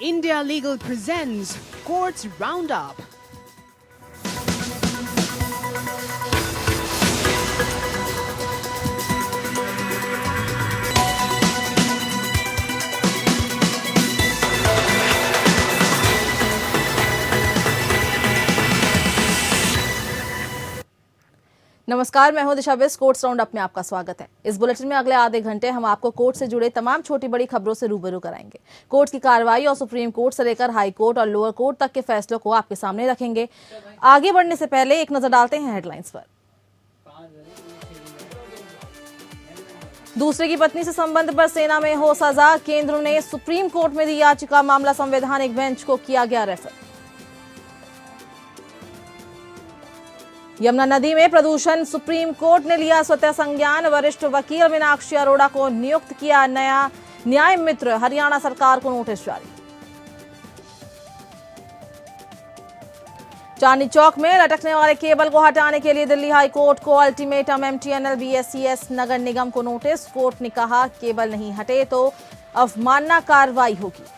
India Legal presents Courts Roundup. नमस्कार, मैं हूं दिशा बिस्ट। कोर्ट्स राउंडअप में आपका स्वागत है। इस बुलेटिन में अगले आधे घंटे हम आपको कोर्ट से जुड़े तमाम छोटी बड़ी खबरों से रूबरू कराएंगे। कोर्ट की कार्रवाई और सुप्रीम कोर्ट से लेकर हाई कोर्ट और लोअर कोर्ट तक के फैसलों को आपके सामने रखेंगे। आगे बढ़ने से पहले एक नजर डालते हैं हेडलाइंस पर। दूसरे की पत्नी से संबंध पर सेना में हो सजा, केंद्र ने सुप्रीम कोर्ट में दी याचिका, मामला संवैधानिक बेंच को किया गया रेफर। यमुना नदी में प्रदूषण, सुप्रीम कोर्ट ने लिया स्वतः संज्ञान, वरिष्ठ वकील मीनाक्षी अरोड़ा को नियुक्त किया नया न्याय मित्र, हरियाणा सरकार को नोटिस जारी। चांदनी चौक में लटकने वाले केबल को हटाने के लिए दिल्ली हाई कोर्ट को अल्टीमेटम, एमटीएनएल, बीएसईएस, नगर निगम को नोटिस। कोर्ट ने कहा केबल नहीं हटे तो अवमानना कार्रवाई होगी।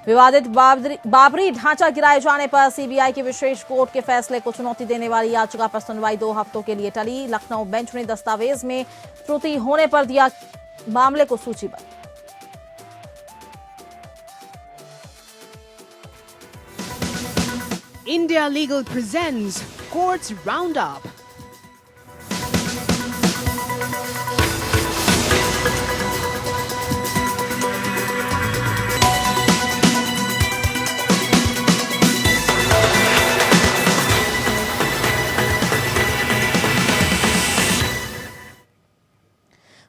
विवादित बाबरी ढांचा गिराए जाने पर सीबीआई के विशेष कोर्ट के फैसले को चुनौती देने वाली याचिका पर सुनवाई 2 हफ्तों के लिए टली। लखनऊ बेंच ने दस्तावेज में त्रुटि होने पर दिया मामले को सूचीबद्ध। India Legal presents Courts Roundup.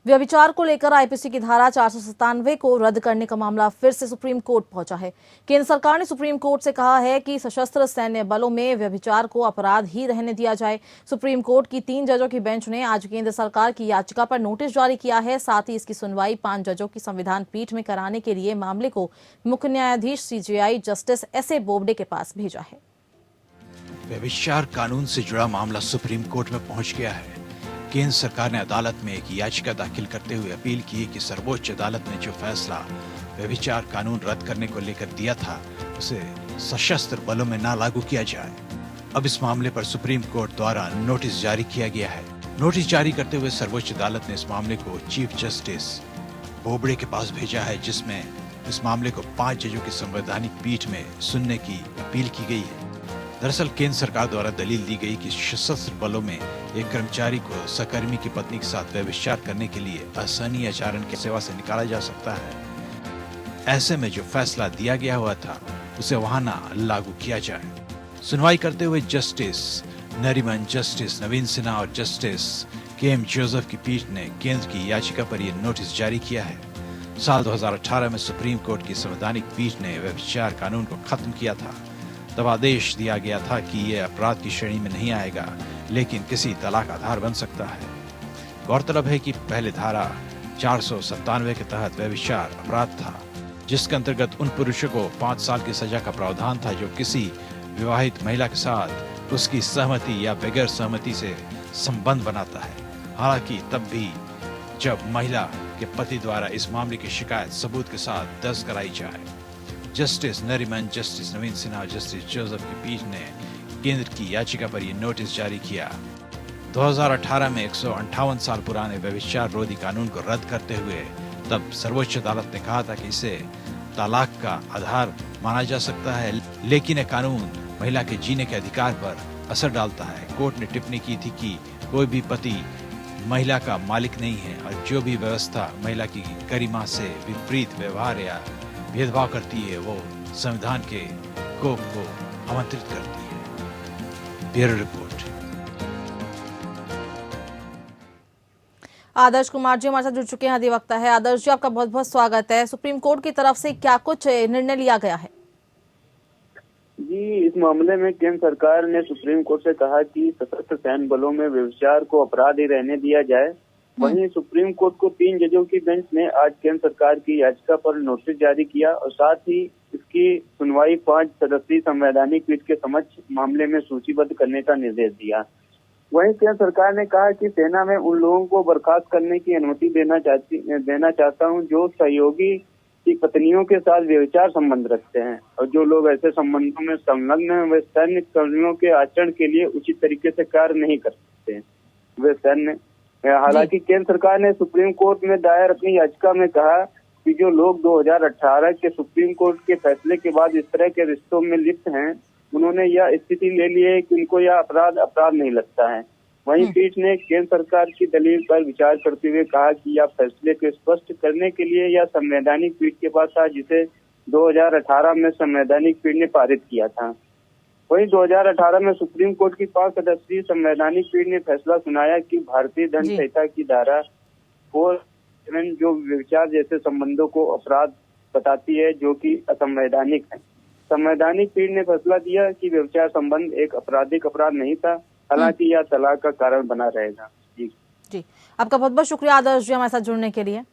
व्यभिचार को लेकर आईपीसी की धारा 497 को रद्द करने का मामला फिर से सुप्रीम कोर्ट पहुंचा है। केंद्र सरकार ने सुप्रीम कोर्ट से कहा है कि सशस्त्र सैन्य बलों में व्यभिचार को अपराध ही रहने दिया जाए। सुप्रीम कोर्ट की 3 जजों की बेंच ने आज केंद्र सरकार की याचिका पर नोटिस जारी किया है। साथ ही इसकी सुनवाई 5 जजों की संविधान पीठ में कराने के लिए मामले को मुख्य न्यायाधीश सीजेआई जस्टिस एसए बोबडे के पास भेजा है। व्यभिचार कानून से जुड़ा मामला सुप्रीम कोर्ट में पहुंच गया है। केंद्र सरकार ने अदालत में एक याचिका दाखिल करते हुए अपील की है कि सर्वोच्च अदालत ने जो फैसला व्यभिचार कानून रद्द करने को लेकर दिया था उसे सशस्त्र बलों में ना लागू किया जाए। अब इस मामले पर सुप्रीम कोर्ट द्वारा नोटिस जारी किया गया है। नोटिस जारी करते हुए सर्वोच्च अदालत ने इस मामले को चीफ जस्टिस बोबडे के पास भेजा है, जिसमें इस मामले को 5 जजों की संवैधानिक पीठ में सुनने की अपील की गई है। दरअसल केंद्र सरकार द्वारा दलील दी गई कि सशस्त्र बलों में एक कर्मचारी को सहकर्मी की पत्नी के साथ व्यभिचार करने के लिए असहनीय आचरण की सेवा से निकाला जा सकता है। ऐसे में जो फैसला दिया गया हुआ था उसे वहां ना लागू किया जाए। सुनवाई करते हुए जस्टिस नरीमन, जस्टिस नवीन सिन्हा और जस्टिस केएम जोसेफ की पीठ ने केंद्र की याचिका पर यह नोटिस जारी किया है। साल 2018 में सुप्रीम कोर्ट की संवैधानिक पीठ ने व्यभिचार कानून को खत्म किया था। तब आदेश दिया गया था कि यह अपराध की श्रेणी में नहीं आएगा, लेकिन किसी तलाक आधार बन सकता है। गौरतलब है कि पहले धारा 497 के तहत व्यभिचार अपराध था, जिसके अंतर्गत उन पुरुषों को 5 साल की सजा का प्रावधान था जो किसी विवाहित महिला के साथ उसकी सहमति या बगैर सहमति से संबंध बनाता है। हालांकि तब भी जब महिला के पति द्वारा इस मामले की शिकायत सबूत के साथ दर्ज कराई जाए। जस्टिस नरीमन, जस्टिस नवीन सिन्हा और जस्टिस जोसेफ की पीठ ने केंद्र की याचिका पर यह नोटिस जारी किया। 2018 में 158 साल पुराने व्यभिचार रोधी कानून को रद्द करते हुए तब सर्वोच्च अदालत ने कहा था कि इसे तलाक का आधार माना जा सकता है, लेकिन यह कानून महिला के जीने के अधिकार पर असर डालता है। कोर्ट ने टिप्पणी की थी कि कोई भी पति महिला का मालिक नहीं है और जो भी व्यवस्था महिला की गरिमा से विपरीत व्यवहार या भेदभाव करती है वो संविधान के कोड को आमंत्रित करती है। Bureau report. आदर्श कुमार जी हमारे साथ जुड़ चुके हैं, अधिवक्ता है। आदर्श जी, आपका बहुत बहुत स्वागत है। सुप्रीम कोर्ट की तरफ से क्या कुछ निर्णय लिया गया है? जी, इस मामले में केंद्र सरकार ने सुप्रीम कोर्ट से कहा कि सशस्त्र सैन्य बलों में व्यभिचार को अपराध ही रहने दिया जाए। वहीं सुप्रीम कोर्ट को 3 जजों की बेंच ने आज केंद्र सरकार की याचिका पर नोटिस जारी किया और साथ ही इसकी सुनवाई 5 सदस्यीय संवैधानिक पीठ के समक्ष मामले में सूचीबद्ध करने का निर्देश दिया। वहीं केंद्र सरकार ने कहा कि सेना में उन लोगों को बर्खास्त करने की अनुमति देना चाहता हूं जो सहयोगी की पत्नियों के साथ व्यभिचार संबंध रखते हैं, और जो लोग ऐसे संबंधों में संलग्न हैं वे सैन्य कर्मियों के आचरण के लिए उचित तरीके से कार्य नहीं कर सकते हैं। वे सैन्य हालांकि केंद्र सरकार ने सुप्रीम कोर्ट में दायर अपनी याचिका में कहा कि जो लोग 2018 के सुप्रीम कोर्ट के फैसले के बाद इस तरह के रिश्तों में लिप्त हैं, उन्होंने यह स्थिति ले ली है कि उनको यह अपराध नहीं लगता है। वहीं पीठ ने केंद्र सरकार की दलील पर विचार करते हुए कहा कि यह फैसले को स्पष्ट करने के लिए यह संवैधानिक पीठ के पास था, जिसे 2018 में संवैधानिक पीठ ने पारित किया था। वहीं 2018 में सुप्रीम कोर्ट की 5 सदस्यीय संवैधानिक पीठ ने फैसला सुनाया कि भारतीय दंड संहिता की धारा 4 जो व्यभिचार जैसे संबंधों को अपराध बताती है, जो कि असंवैधानिक है। संवैधानिक पीठ ने फैसला दिया कि व्यभिचार संबंध एक आपराधिक अपराध नहीं था, हालांकि यह तलाक का कारण बना रहेगा। जी, आपका बहुत बहुत शुक्रिया आदर्श जी हमारे साथ जुड़ने के लिए।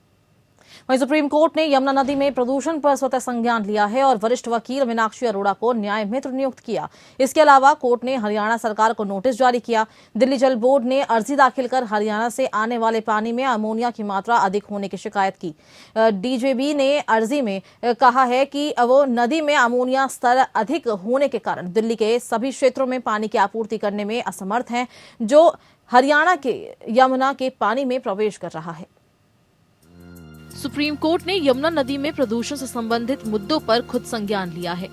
वहीं सुप्रीम कोर्ट ने यमुना नदी में प्रदूषण पर स्वतः संज्ञान लिया है और वरिष्ठ वकील मीनाक्षी अरोड़ा को न्याय मित्र नियुक्त किया। इसके अलावा कोर्ट ने हरियाणा सरकार को नोटिस जारी किया। दिल्ली जल बोर्ड ने अर्जी दाखिल कर हरियाणा से आने वाले पानी में अमोनिया की मात्रा अधिक होने की शिकायत की। डीजेबी ने अर्जी में कहा है कि वो नदी में अमोनिया स्तर अधिक होने के कारण दिल्ली के सभी क्षेत्रों में पानी की आपूर्ति करने में असमर्थ हैं, जो हरियाणा के यमुना के पानी में प्रवेश कर रहा है। सुप्रीम कोर्ट ने यमुना नदी में प्रदूषण से संबंधित मुद्दों पर खुद संज्ञान लिया है।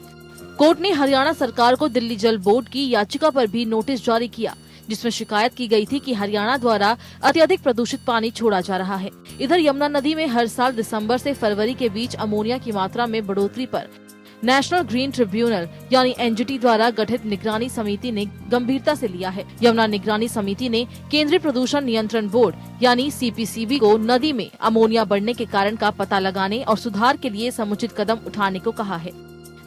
कोर्ट ने हरियाणा सरकार को दिल्ली जल बोर्ड की याचिका पर भी नोटिस जारी किया, जिसमें शिकायत की गई थी कि हरियाणा द्वारा अत्यधिक प्रदूषित पानी छोड़ा जा रहा है। इधर यमुना नदी में हर साल दिसंबर से फरवरी के बीच अमोनिया की मात्रा में बढ़ोतरी पर नेशनल ग्रीन ट्रिब्यूनल यानी एनजीटी द्वारा गठित निगरानी समिति ने गंभीरता से लिया है। यमुना निगरानी समिति ने केंद्रीय प्रदूषण नियंत्रण बोर्ड यानी सीपीसीबी को नदी में अमोनिया बढ़ने के कारण का पता लगाने और सुधार के लिए समुचित कदम उठाने को कहा है।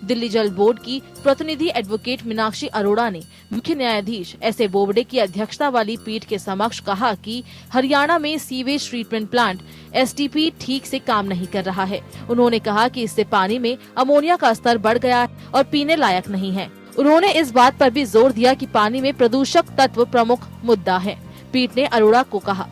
दिल्ली जल बोर्ड की प्रतिनिधि एडवोकेट मीनाक्षी अरोड़ा ने मुख्य न्यायाधीश एस.ए. बोबडे की अध्यक्षता वाली पीठ के समक्ष कहा कि हरियाणा में सीवेज ट्रीटमेंट प्लांट एसटीपी ठीक से काम नहीं कर रहा है। उन्होंने कहा कि इससे पानी में अमोनिया का स्तर बढ़ गया है और पीने लायक नहीं है। उन्होंने इस बात पर भी जोर दिया कि पानी में प्रदूषक तत्व प्रमुख मुद्दा है। पीठ ने अरोड़ा को कहा,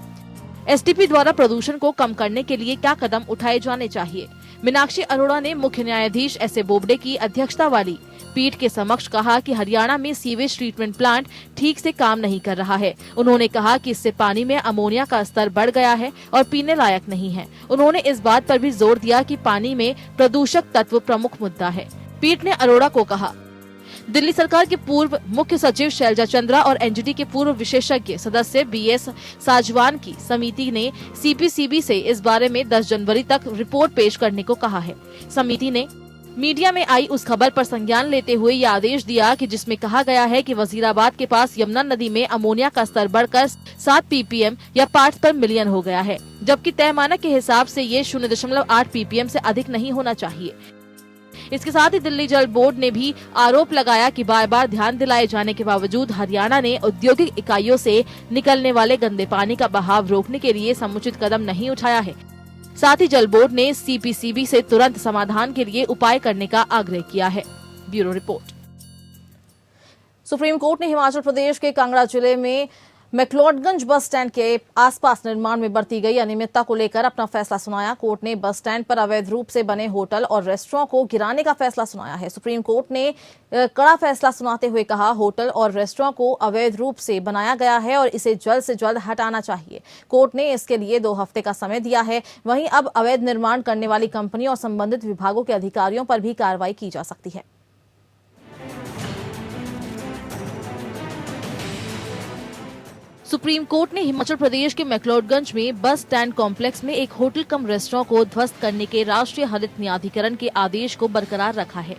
एसटीपी द्वारा प्रदूषण को कम करने के लिए क्या कदम उठाए जाने चाहिए। मीनाक्षी अरोड़ा ने मुख्य न्यायाधीश एस.ए. बोबडे की अध्यक्षता वाली पीठ के समक्ष कहा कि हरियाणा में सीवेज ट्रीटमेंट प्लांट ठीक से काम नहीं कर रहा है। उन्होंने कहा कि इससे पानी में अमोनिया का स्तर बढ़ गया है और पीने लायक नहीं है। उन्होंने इस बात पर भी जोर दिया कि पानी में प्रदूषक तत्व प्रमुख मुद्दा है। पीठ ने अरोड़ा को कहा, दिल्ली सरकार के पूर्व मुख्य सचिव शैलजा चंद्रा और एनजीटी के पूर्व विशेषज्ञ सदस्य बीएस साजवान की समिति ने सीपीसीबी से इस बारे में 10 जनवरी तक रिपोर्ट पेश करने को कहा है। समिति ने मीडिया में आई उस खबर पर संज्ञान लेते हुए यह आदेश दिया कि जिसमें कहा गया है कि वजीराबाद के पास यमुना नदी में अमोनिया का स्तर बढ़कर 7 ppm या पार्ट्स पर मिलियन हो गया है, जबकि तय मानक के हिसाब से ये 0.8 ppm से अधिक नहीं होना चाहिए। इसके साथ ही दिल्ली जल बोर्ड ने भी आरोप लगाया कि बार बार ध्यान दिलाए जाने के बावजूद हरियाणा ने औद्योगिक इकाइयों से निकलने वाले गंदे पानी का बहाव रोकने के लिए समुचित कदम नहीं उठाया है। साथ ही जल बोर्ड ने सीपीसीबी से तुरंत समाधान के लिए उपाय करने का आग्रह किया है। Bureau report. सुप्रीम कोर्ट ने हिमाचल प्रदेश के कांगड़ा जिले में मैक्लोडगंज बस स्टैंड के आसपास निर्माण में बरती गई अनियमितता को लेकर अपना फैसला सुनाया। कोर्ट ने बस स्टैंड पर अवैध रूप से बने होटल और रेस्टोरेंट को गिराने का फैसला सुनाया है। सुप्रीम कोर्ट ने कड़ा फैसला सुनाते हुए कहा, होटल और रेस्टोरेंट को अवैध रूप से बनाया गया है और इसे जल्द से जल्द हटाना चाहिए। कोर्ट ने इसके लिए 2 हफ्ते का समय दिया है। वहीं अब अवैध निर्माण करने वाली कंपनियों और संबंधित विभागों के अधिकारियों पर भी कार्रवाई की जा सकती है। सुप्रीम कोर्ट ने हिमाचल प्रदेश के मैक्लोडगंज में बस स्टैंड कॉम्प्लेक्स में एक होटल कम रेस्टोरेंट को ध्वस्त करने के राष्ट्रीय हरित न्यायाधिकरण के आदेश को बरकरार रखा है।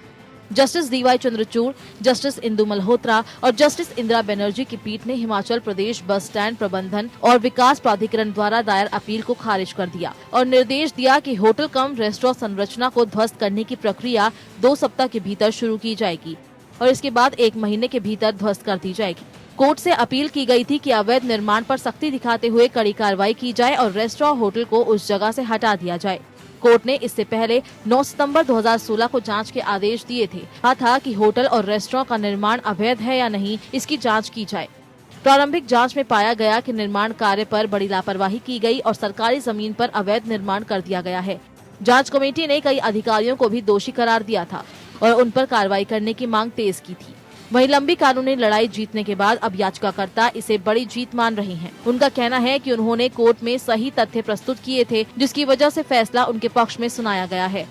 Justice DY Chandrachud, justice Indu Malhotra और जस्टिस इंदिरा बनर्जी की पीठ ने हिमाचल प्रदेश बस स्टैंड प्रबंधन और विकास प्राधिकरण द्वारा दायर अपील को खारिज कर दिया और निर्देश दिया कि होटल कम रेस्टोरेंट संरचना को ध्वस्त करने की प्रक्रिया 2 सप्ताह के भीतर शुरू की जाएगी और इसके बाद 1 महीने के भीतर ध्वस्त कर दी जाएगी। कोर्ट से अपील की गई थी कि अवैध निर्माण पर सख्ती दिखाते हुए कड़ी कार्रवाई की जाए और रेस्टोरेंट होटल को उस जगह से हटा दिया जाए। कोर्ट ने इससे पहले 9 सितंबर 2016 को जांच के आदेश दिए थे। कहा था कि होटल और रेस्टोरेंट का निर्माण अवैध है या नहीं, इसकी जांच की जाए। प्रारंभिक जांच में पाया गया कि निर्माण कार्य पर बड़ी लापरवाही की गई और सरकारी जमीन पर अवैध निर्माण कर दिया गया है। जांच कमेटी ने कई अधिकारियों को भी दोषी करार दिया था और उन पर कार्रवाई करने की मांग तेज की थी। वहीं लंबी कानूनी लड़ाई जीतने के बाद अब याचिकाकर्ता इसे बड़ी जीत मान रही हैं। उनका कहना है कि उन्होंने कोर्ट में सही तथ्य प्रस्तुत किए थे, जिसकी वजह से फैसला उनके पक्ष में सुनाया गया है।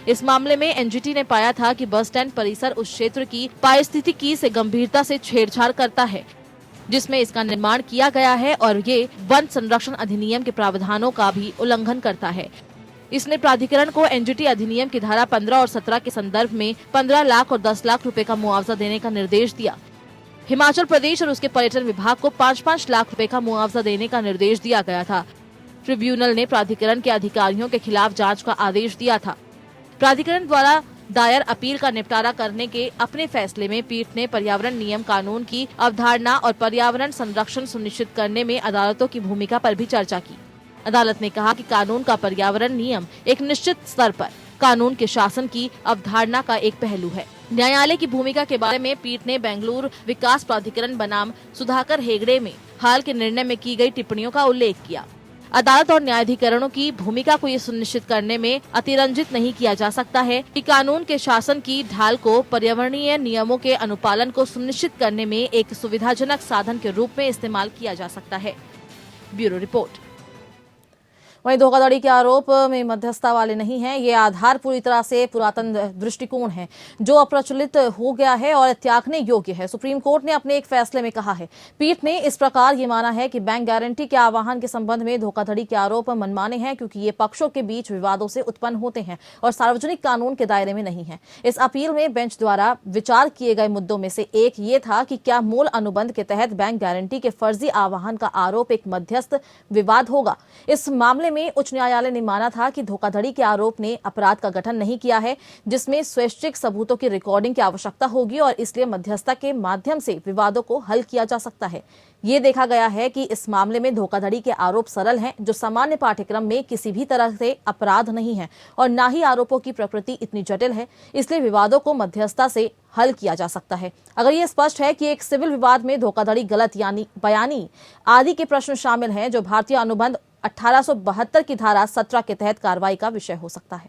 इस मामले में एनजीटी ने पाया था कि बस स्टैंड परिसर उस क्षेत्र की पारिस्थितिकी से गंभीरता से छेड़छाड़ करता है जिसमें इसका निर्माण किया गया है और ये वन संरक्षण अधिनियम के प्रावधानों का भी उल्लंघन करता है। इसने प्राधिकरण को एनजीटी अधिनियम की धारा 15 और 17 के संदर्भ में 15 लाख और 10 लाख रुपए का मुआवजा देने का निर्देश दिया। हिमाचल प्रदेश और उसके पर्यटन विभाग को 5-5 लाख रुपए का मुआवजा देने का निर्देश दिया गया था। ट्रिब्यूनल ने प्राधिकरण के अधिकारियों के खिलाफ जांच का आदेश दिया था। प्राधिकरण द्वारा दायर अपील का निपटारा करने के अपने फैसले में पीठ ने पर्यावरण नियम कानून की अवधारणा और पर्यावरण संरक्षण सुनिश्चित करने में अदालतों की भूमिका पर भी चर्चा की। अदालत ने कहा कि कानून का पर्यावरण नियम एक निश्चित स्तर पर कानून के शासन की अवधारणा का एक पहलू है। न्यायालय की भूमिका के बारे में पीठ ने बेंगलुरु विकास प्राधिकरण बनाम सुधाकर हेगड़े में हाल के निर्णय में की गई टिप्पणियों का उल्लेख किया। अदालत और न्यायाधिकरणों की भूमिका को ये सुनिश्चित करने में अतिरंजित नहीं किया जा सकता है कि कानून के शासन की ढाल को पर्यावरणीय नियमों के अनुपालन को सुनिश्चित करने में एक सुविधाजनक साधन के रूप में इस्तेमाल किया जा सकता है। Bureau report. वहीं धोखाधड़ी के आरोप में मध्यस्थता वाले नहीं हैं। ये आधार पूरी तरह से पुरातन दृष्टिकोण है जो अप्रचलित हो गया है और त्यागने योग्य है। सुप्रीम कोर्ट ने अपने एक फैसले में कहा है। पीठ ने इस प्रकार ये माना है कि बैंक गारंटी के आह्वान के संबंध में धोखाधड़ी के आरोप मनमाने हैं क्योंकि ये पक्षों के बीच विवादों से उत्पन्न होते हैं और सार्वजनिक कानून के दायरे में नहीं है। इस अपील में बेंच द्वारा विचार किए गए मुद्दों में से एक ये था कि क्या मूल अनुबंध के तहत बैंक गारंटी के फर्जी आह्वान का आरोप एक मध्यस्थ विवाद होगा। इस मामले में उच्च न्यायालय ने माना था कि धोखाधड़ी के आरोप ने अपराध का गठन नहीं किया है जिसमें स्वैच्छिक सबूतों की रिकॉर्डिंग की आवश्यकता होगी और इसलिए मध्यस्थता के माध्यम से विवादों को हल किया जा सकता है। ये देखा गया है कि इस मामले में धोखाधड़ी के आरोप सरल हैं जो सामान्य पाठ्यक्रम में किसी भी तरह से अपराध नहीं है और न ही आरोपों की प्रकृति इतनी जटिल है, इसलिए विवादों को मध्यस्थता से हल किया जा सकता है। अगर ये स्पष्ट है कि एक सिविल विवाद में धोखाधड़ी, गलत यानी बयानी आदि के प्रश्न शामिल हैं जो भारतीय अनुबंध 1872 की धारा 17 के तहत कार्रवाई का विषय हो सकता है।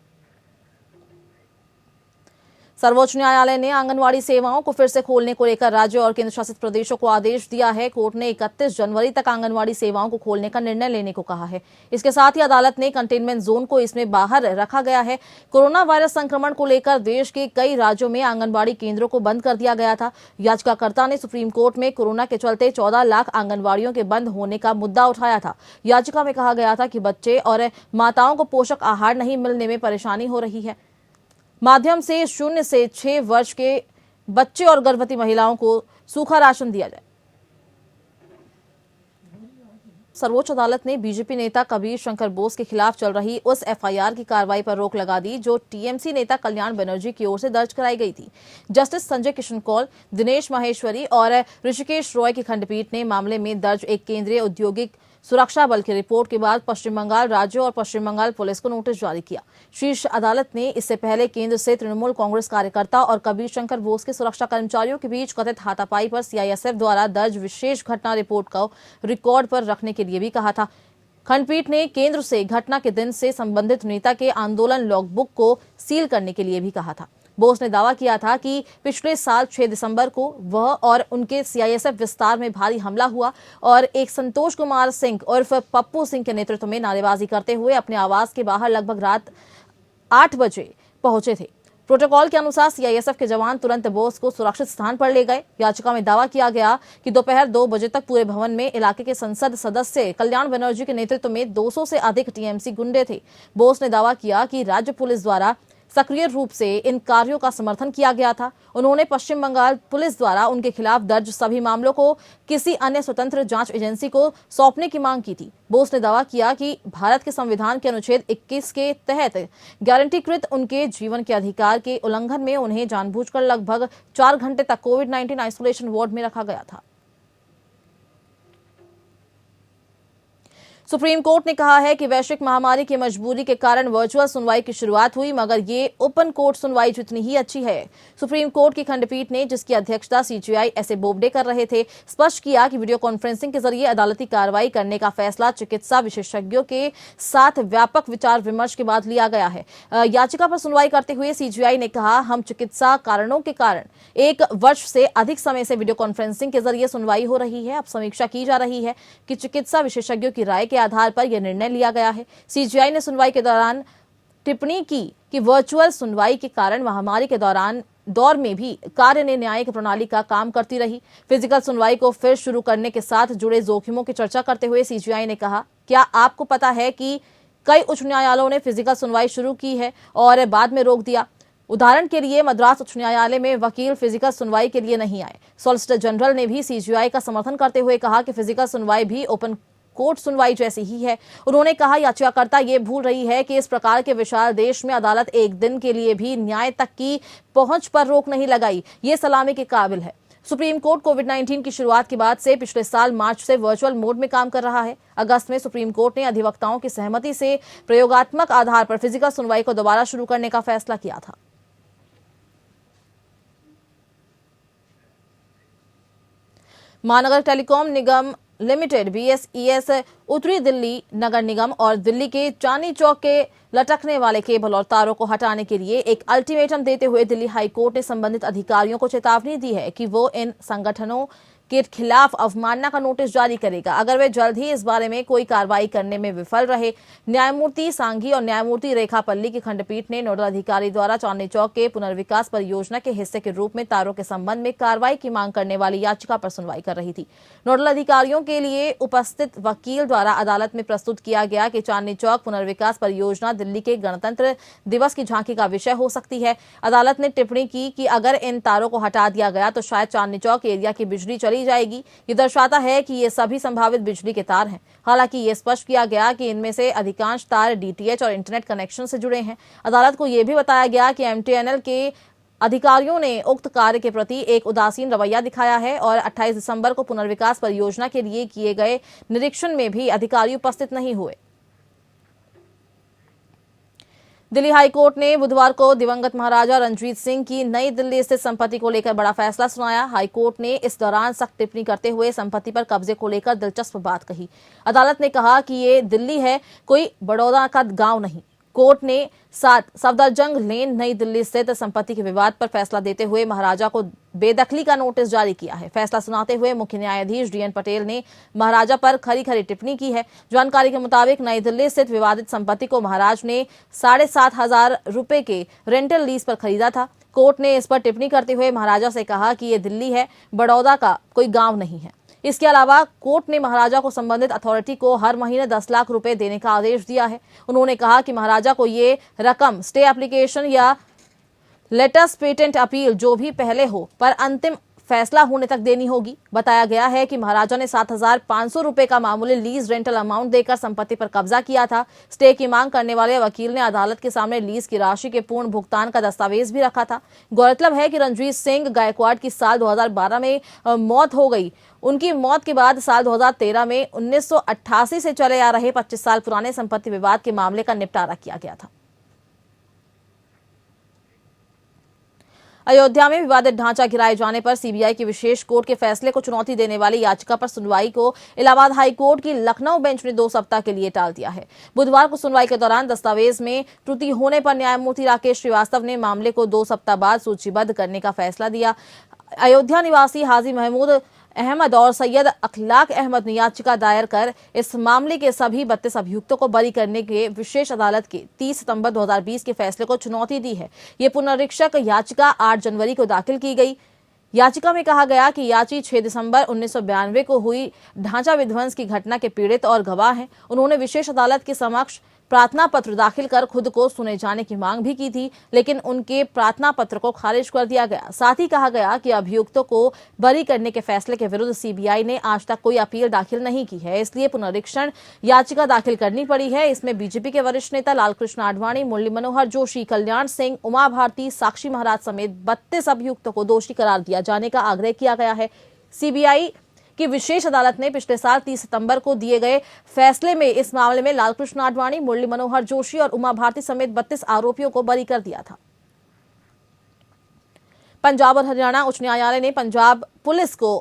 सर्वोच्च न्यायालय ने आंगनवाड़ी सेवाओं को फिर से खोलने को लेकर राज्य और केंद्र शासित प्रदेशों को आदेश दिया है। कोर्ट ने 31 जनवरी तक आंगनवाड़ी सेवाओं को खोलने का निर्णय लेने को कहा है। इसके साथ ही अदालत ने कंटेनमेंट जोन को इसमें बाहर रखा गया है। कोरोना वायरस संक्रमण को लेकर देश के कई राज्यों में आंगनवाड़ी केंद्रों को बंद कर दिया गया था। याचिकाकर्ता ने सुप्रीम कोर्ट में कोरोना के चलते 14 लाख आंगनवाड़ियों के बंद होने का मुद्दा उठाया था। याचिका में कहा गया था कि बच्चे और माताओं को पोषक आहार नहीं मिलने में परेशानी हो रही है। माध्यम से 0 से 6 वर्ष के बच्चे और गर्भवती महिलाओं को सूखा राशन दिया जाए। सर्वोच्च अदालत ने बीजेपी नेता कबीर शंकर बोस के खिलाफ चल रही उस एफआईआर की कार्रवाई पर रोक लगा दी जो टीएमसी नेता कल्याण बनर्जी की ओर से दर्ज कराई गई थी। जस्टिस संजय किशन कौल, दिनेश माहेश्वरी और ऋषिकेश रॉय की खंडपीठ ने मामले में दर्ज एक केंद्रीय औद्योगिक सुरक्षा बल की रिपोर्ट के बाद पश्चिम बंगाल राज्य और पश्चिम बंगाल पुलिस को नोटिस जारी किया। शीर्ष अदालत ने इससे पहले केंद्र से तृणमूल कांग्रेस कार्यकर्ता और कबीर शंकर बोस के सुरक्षा कर्मचारियों के बीच कथित हाथापाई पर सीआईएसएफ द्वारा दर्ज विशेष घटना रिपोर्ट को रिकॉर्ड पर रखने के लिए भी कहा था। खंडपीठ ने केंद्र से घटना के दिन से संबंधित नेता के आंदोलन लॉगबुक को सील करने के लिए भी कहा था। बोस ने दावा किया था कि पिछले साल 6 दिसंबर को वह और उनके सीआईएसएफ विस्तार में भारी हमला हुआ और एक संतोष कुमार सिंह उर्फ पप्पू सिंह के नेतृत्व में नारेबाजी करते हुए अपने आवास के बाहर लगभग रात 8 बजे पहुंचे थे। प्रोटोकॉल के अनुसार सीआईएसएफ के जवान तुरंत बोस को सुरक्षित स्थान पर ले गए। याचिका में दावा किया गया कि दोपहर 2 बजे तक पूरे भवन में इलाके के संसद सदस्य कल्याण बनर्जी के नेतृत्व में 200 से अधिक टीएमसी गुंडे थे। बोस ने दावा किया कि राज्य पुलिस द्वारा सक्रिय रूप से इन कार्यों का समर्थन किया गया था। उन्होंने पश्चिम बंगाल पुलिस द्वारा उनके खिलाफ दर्ज सभी मामलों को किसी अन्य स्वतंत्र जांच एजेंसी को सौंपने की मांग की थी। बोस ने दावा किया कि भारत के संविधान के अनुच्छेद 21 के तहत गारंटीकृत उनके जीवन के अधिकार के उल्लंघन में उन्हें जानबूझकर लगभग 4 घंटे तक कोविड-19 आइसोलेशन वार्ड में रखा गया था। सुप्रीम कोर्ट ने कहा है कि वैश्विक महामारी की मजबूरी के कारण वर्चुअल सुनवाई की शुरुआत हुई, मगर ये ओपन कोर्ट सुनवाई जितनी ही अच्छी है। सुप्रीम कोर्ट की खंडपीठ ने, जिसकी अध्यक्षता सीजेआई एस ए बोबडे कर रहे थे, स्पष्ट किया कि वीडियो कॉन्फ्रेंसिंग के जरिए अदालती कार्रवाई करने का फैसला चिकित्सा विशेषज्ञों के साथ व्यापक विचार विमर्श के बाद लिया गया है। याचिका पर सुनवाई करते हुए सीजेआई ने कहा, हम चिकित्सा कारणों के कारण 1 वर्ष से अधिक समय से वीडियो कॉन्फ्रेंसिंग के जरिए सुनवाई हो रही है। अब समीक्षा की जा रही है कि चिकित्सा विशेषज्ञों की राय के आधार पर यह निर्णय लिया गया है। सीजेआई ने सुनवाई के दौरान टिप्पणी की कि वर्चुअल सुनवाई के कारण महामारी के दौर में भी कार्य ने न्यायिक प्रणाली का काम करती रही। फिजिकल सुनवाई को फिर शुरू करने के साथ जुड़े जोखिमों की चर्चा करते हुए सीजेआई ने कहा, क्या आपको पता है कि कई उच्च न्यायालयों ने फिजिकल सुनवाई शुरू की है और बाद में रोक दिया। उदाहरण के लिए मद्रास उच्च न्यायालय में वकील फिजिकल सुनवाई के लिए नहीं आए। सॉलिसिटर जनरल ने भी सीजेआई का समर्थन करते हुए कहा कि फिजिकल सुनवाई भी ओपन कोर्ट सुनवाई जैसी ही है। उन्होंने कहा, याचिकाकर्ता ये भूल रही है कि इस प्रकार के विशाल देश में अदालत एक दिन के लिए भी न्याय तक की पहुंच पर रोक नहीं लगाई। ये सलामी के काबिल है। सुप्रीम कोर्ट कोविड-19 की शुरुआत के बाद से पिछले साल मार्च से वर्चुअल मोड में काम कर रहा है। अगस्त में सुप्रीम कोर्ट ने अधिवक्ताओं की सहमति से प्रयोगात्मक आधार पर फिजिकल सुनवाई को दोबारा शुरू करने का फैसला किया था। महानगर टेलीकॉम निगम लिमिटेड BSES उत्तरी दिल्ली नगर निगम और दिल्ली के चांदनी चौक के लटकने वाले केबल और तारों को हटाने के लिए एक अल्टीमेटम देते हुए दिल्ली हाई कोर्ट ने संबंधित अधिकारियों को चेतावनी दी है कि वो इन संगठनों के खिलाफ अवमानना का नोटिस जारी करेगा अगर वे जल्द ही इस बारे में कोई कार्रवाई करने में विफल रहे। न्यायमूर्ति सांघी और न्यायमूर्ति रेखा पल्ली की खंडपीठ ने नोडल अधिकारी द्वारा चांदनी चौक के पुनर्विकास परियोजना के हिस्से के रूप में तारों के संबंध में कार्रवाई की मांग करने वाली याचिका पर सुनवाई कर रही थी। नोडल अधिकारियों के लिए उपस्थित वकील द्वारा अदालत में प्रस्तुत किया गया कि चांदनी चौक पुनर्विकास परियोजना दिल्ली के गणतंत्र दिवस की झांकी का विषय हो सकती है। अदालत ने टिप्पणी की कि अगर इन तारों को हटा दिया गया तो शायद चांदनी चौक एरिया की बिजली चली जाएगी। ये दर्शाता है कि ये सभी संभावित बिजली के तार हैं। हालांकि ये स्पष्ट किया गया कि इनमें से अधिकांश तार डीटीएच और इंटरनेट कनेक्शन से जुड़े हैं। अदालत को यह भी बताया गया कि एमटीएनएल के अधिकारियों ने उक्त कार्य के प्रति एक उदासीन रवैया दिखाया है और 28 दिसंबर को पुनर्विकास परियोजना के लिए किए गए निरीक्षण में भी अधिकारी उपस्थित नहीं हुए। दिल्ली हाई कोर्ट ने बुधवार को दिवंगत महाराजा रणजीत सिंह की नई दिल्ली स्थित संपत्ति को लेकर बड़ा फैसला सुनाया। हाई कोर्ट ने इस दौरान सख्त टिप्पणी करते हुए संपत्ति पर कब्जे को लेकर दिलचस्प बात कही। अदालत ने कहा कि ये दिल्ली है, कोई बड़ौदा का गांव नहीं। कोर्ट ने 7 सफदरजंग लेन नई दिल्ली स्थित संपत्ति के विवाद पर फैसला देते हुए महाराजा को बेदखली का नोटिस जारी किया है। फैसला सुनाते हुए मुख्य न्यायाधीश DN पटेल ने महाराजा पर खरी खरी टिप्पणी की है। जानकारी के मुताबिक नई दिल्ली स्थित विवादित संपत्ति को महाराज ने 7,500 रुपए के रेंटल लीज पर खरीदा था। कोर्ट ने इस पर टिप्पणी करते हुए महाराजा से कहा कि ये दिल्ली है, बड़ौदा का कोई गांव नहीं है। इसके अलावा कोर्ट ने महाराजा को संबंधित अथॉरिटी को हर महीने 10 लाख रुपए देने का आदेश दिया है। उन्होंने कहा कि महाराजा को ये रकम स्टे एप्लीकेशन या लेटेस्ट पेटेंट अपील जो भी पहले हो पर अंतिम फैसला होने तक देनी होगी। बताया गया है कि महाराजा ने 7,500 रुपए का मामूली लीज रेंटल अमाउंट देकर संपत्ति पर कब्जा किया था। स्टे की मांग करने वाले वकील ने अदालत के सामने लीज की राशि के पूर्ण भुगतान का दस्तावेज भी रखा था। गौरतलब है कि रणजीत सिंह गायकवाड़ की साल 2012 में मौत हो गई। उनकी मौत के बाद साल 2013 में 1988 से चले आ रहे 25 साल पुराने संपत्ति विवाद के मामले का निपटारा किया गया था। अयोध्या में विवादित ढांचा गिराए जाने पर सीबीआई की विशेष कोर्ट के फैसले को चुनौती देने वाली याचिका पर सुनवाई को इलाहाबाद हाई कोर्ट की लखनऊ बेंच ने 2 सप्ताह के लिए टाल दिया है। बुधवार को सुनवाई के दौरान दस्तावेज में त्रुटि होने पर न्यायमूर्ति राकेश श्रीवास्तव ने मामले को 2 सप्ताह बाद सूचीबद्ध करने का फैसला दिया। अयोध्या निवासी हाजी महमूद अहमद और सैयद अखलाक अहमद ने याचिका दायर कर इस मामले के सभी 32 अभियुक्तों को बरी करने के विशेष अदालत के 30 सितंबर 2020 के फैसले को चुनौती दी है। ये पुनरीक्षक याचिका 8 जनवरी को दाखिल की गई। याचिका में कहा गया कि याची 6 दिसंबर 1992 को हुई ढांचा विध्वंस की घटना के पीड़ित और गवाह हैं। उन्होंने विशेष अदालत के समक्ष प्रार्थना पत्र दाखिल कर खुद को सुने जाने की मांग भी की थी, लेकिन उनके प्रार्थना पत्र को खारिज कर दिया गया। साथ ही कहा गया कि अभियुक्तों को बरी करने के फैसले के विरुद्ध सीबीआई ने आज तक कोई अपील दाखिल नहीं की है, इसलिए पुनरीक्षण याचिका दाखिल करनी पड़ी है। इसमें बीजेपी के वरिष्ठ नेता लालकृष्ण आडवाणी, मुरली मनोहर जोशी, कल्याण सिंह, उमा भारती, साक्षी महाराज समेत 32 अभियुक्तों को दोषी करार दिया जाने का आग्रह किया गया है। सीबीआई कि विशेष अदालत ने पिछले साल 30 सितंबर को दिए गए फैसले में इस मामले में लालकृष्ण आडवाणी, मुरली मनोहर जोशी और उमा भारती समेत 32 आरोपियों को बरी कर दिया था। पंजाब और हरियाणा उच्च न्यायालय ने पंजाब पुलिस को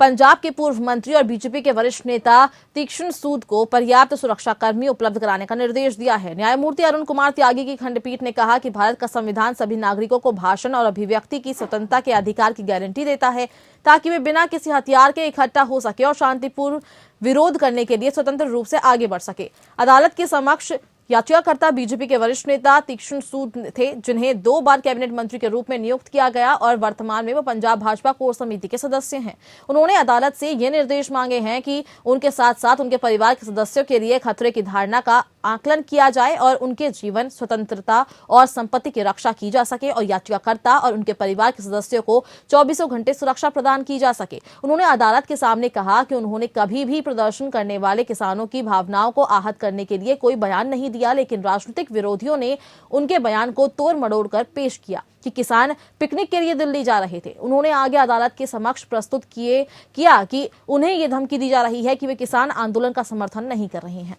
पंजाब के पूर्व मंत्री और बीजेपी के वरिष्ठ नेता तीक्ष्ण सूद को पर्याप्त सुरक्षा कर्मी उपलब्ध कराने का निर्देश दिया है। न्यायमूर्ति अरुण कुमार त्यागी की खंडपीठ ने कहा कि भारत का संविधान सभी नागरिकों को भाषण और अभिव्यक्ति की स्वतंत्रता के अधिकार की गारंटी देता है, ताकि वे बिना किसी हथियार के इकट्ठा हो सके और शांतिपूर्ण विरोध करने के लिए स्वतंत्र रूप से आगे बढ़ सके। अदालत के समक्ष याचिकाकर्ता बीजेपी के वरिष्ठ नेता तीक्ष्ण सूद थे, जिन्हें 2 बार कैबिनेट मंत्री के रूप में नियुक्त किया गया और वर्तमान में वो पंजाब भाजपा कोर समिति के सदस्य हैं। उन्होंने अदालत से ये निर्देश मांगे हैं कि उनके साथ साथ उनके परिवार के सदस्यों के लिए खतरे की धारणा का आकलन किया जाए और उनके जीवन, स्वतंत्रता और संपत्ति की रक्षा की जा सके और याचिकाकर्ता और उनके परिवार के सदस्यों को 24 घंटे सुरक्षा प्रदान की जा सके। उन्होंने अदालत के सामने कहा कि उन्होंने कभी भी प्रदर्शन करने वाले किसानों की भावनाओं को आहत करने के लिए कोई बयान नहीं दिया, लेकिन राजनीतिक विरोधियों ने उनके बयान को तोड़ मड़ोड़ कर पेश किया कि किसान पिकनिक के लिए दिल्ली जा रहे थे। उन्होंने आगे अदालत के समक्ष प्रस्तुत किया कि उन्हें यह धमकी दी जा रही है कि वे किसान आंदोलन का समर्थन नहीं कर रहे हैं।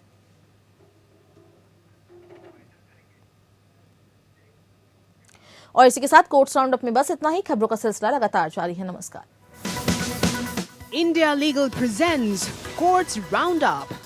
और इसी के साथ कोर्ट्स राउंड अप में बस इतना ही। खबरों का सिलसिला लगातार जारी है। नमस्कार। India Legal presents Courts Roundup.